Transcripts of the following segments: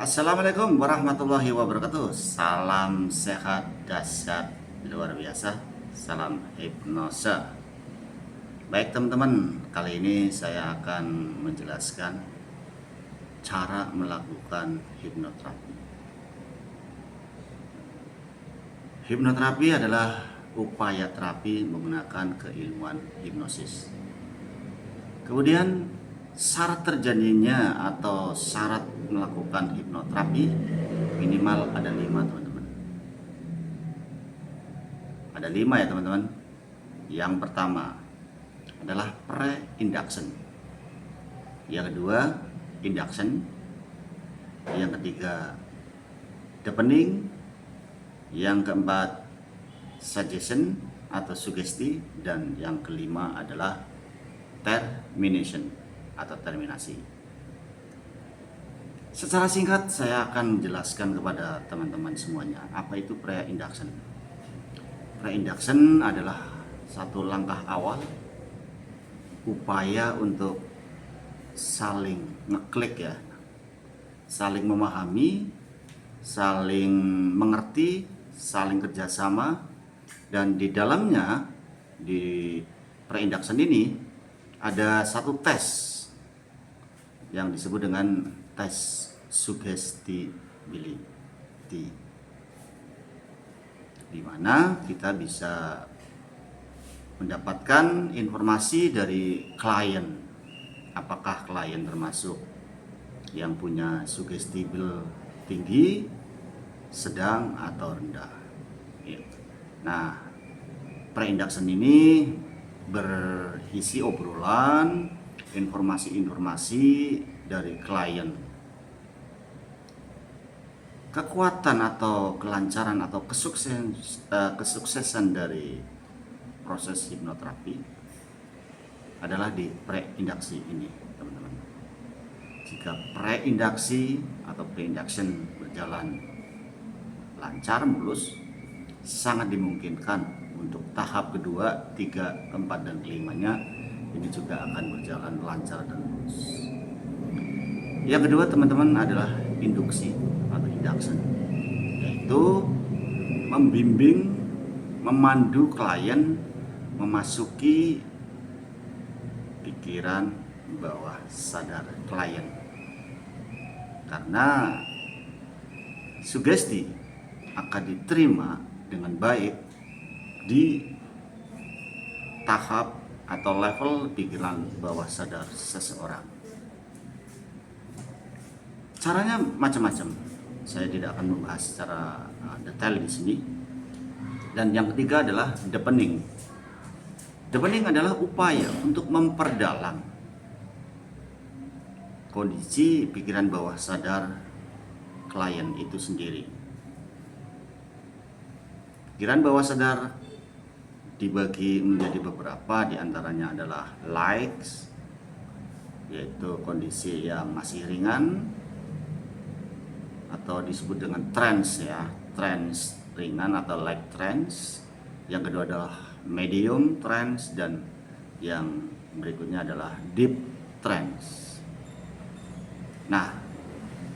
Assalamualaikum warahmatullahi wabarakatuh. Salam sehat dahsyat luar biasa. Salam hipnose. Baik teman-teman, kali ini saya akan menjelaskan cara melakukan hipnoterapi. Hipnoterapi adalah upaya terapi menggunakan keilmuan hipnosis. Kemudian syarat terjadinya atau syarat melakukan hipnoterapi minimal ada 5 teman-teman. Ada 5 ya teman-teman. Yang pertama adalah pre-induction. Yang kedua induction. Yang ketiga deepening. Yang keempat suggestion atau sugesti. Dan yang kelima adalah termination atau terminasi. Secara singkat saya akan menjelaskan kepada teman-teman semuanya apa itu pre-induction. Pre-induction adalah satu langkah awal upaya untuk saling ngeklik ya, saling memahami, saling mengerti, saling kerjasama, dan di dalamnya di pre-induction ini ada satu tes yang disebut dengan tes suggestibility, di mana kita bisa mendapatkan informasi dari klien, apakah klien termasuk yang punya suggestible tinggi, sedang, atau rendah. Nah, pre-induction ini berisi obrolan, informasi-informasi dari klien. Kekuatan atau kelancaran atau kesuksesan dari proses hipnoterapi adalah di pre-induksi ini, teman-teman. Jika pre-induksi atau pre-induction berjalan lancar, mulus, sangat dimungkinkan untuk tahap kedua, 3, 4, dan 5-nya ini juga akan berjalan lancar dan mulus. Yang kedua teman-teman adalah induksi atau induction, yaitu membimbing, memandu klien memasuki pikiran bawah sadar klien. Karena sugesti akan diterima dengan baik di tahap atau level pikiran bawah sadar seseorang. Caranya macam-macam. Saya tidak akan membahas secara detail di sini. Dan yang ketiga adalah deepening. Deepening adalah upaya untuk memperdalam kondisi pikiran bawah sadar klien itu sendiri. Pikiran bawah sadar dibagi menjadi beberapa, diantaranya adalah likes, yaitu kondisi yang masih ringan atau disebut dengan trance ya, trance ringan atau light trance. Yang kedua adalah medium trance, dan yang berikutnya adalah deep trance. Nah,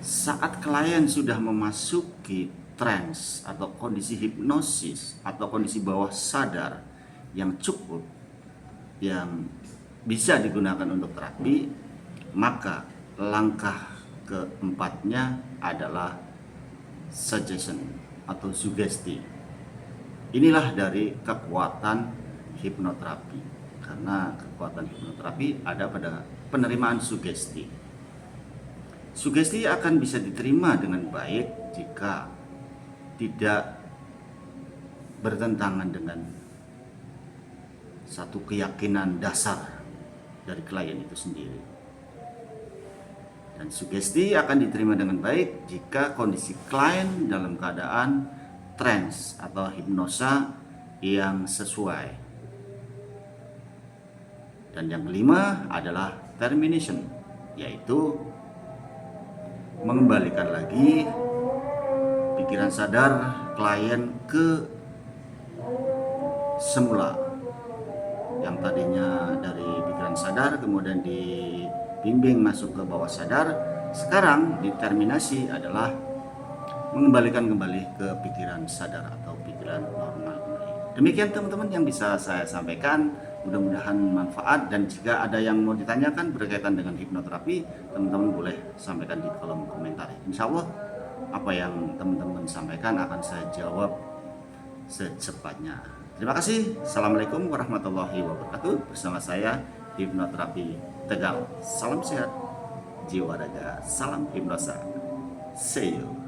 saat klien sudah memasuki trance atau kondisi hipnosis atau kondisi bawah sadar yang cukup, yang bisa digunakan untuk terapi, maka langkah keempatnya adalah suggestion atau sugesti. Inilah dari kekuatan hipnoterapi, karena kekuatan hipnoterapi ada pada penerimaan sugesti. Sugesti akan bisa diterima dengan baik jika tidak bertentangan dengan satu keyakinan dasar dari klien itu sendiri. Dan sugesti akan diterima dengan baik jika kondisi klien dalam keadaan trance atau hipnosa yang sesuai. Dan yang kelima adalah termination, yaitu mengembalikan lagi pikiran sadar klien ke semula, yang tadinya dari pikiran sadar kemudian dibimbing masuk ke bawah sadar, Sekarang determinasi adalah mengembalikan kembali ke pikiran sadar atau pikiran normal kembali. Demikian teman-teman yang bisa saya sampaikan. Mudah-mudahan manfaat, dan jika ada yang mau ditanyakan berkaitan dengan hipnoterapi, teman-teman boleh sampaikan di kolom komentar. Insya Allah apa yang teman-teman sampaikan akan saya jawab secepatnya. Terima kasih. Assalamualaikum warahmatullahi wabarakatuh. Bersama saya Hipnoterapi Tegal. Salam sehat jiwa raga, salam hipnosa. See you.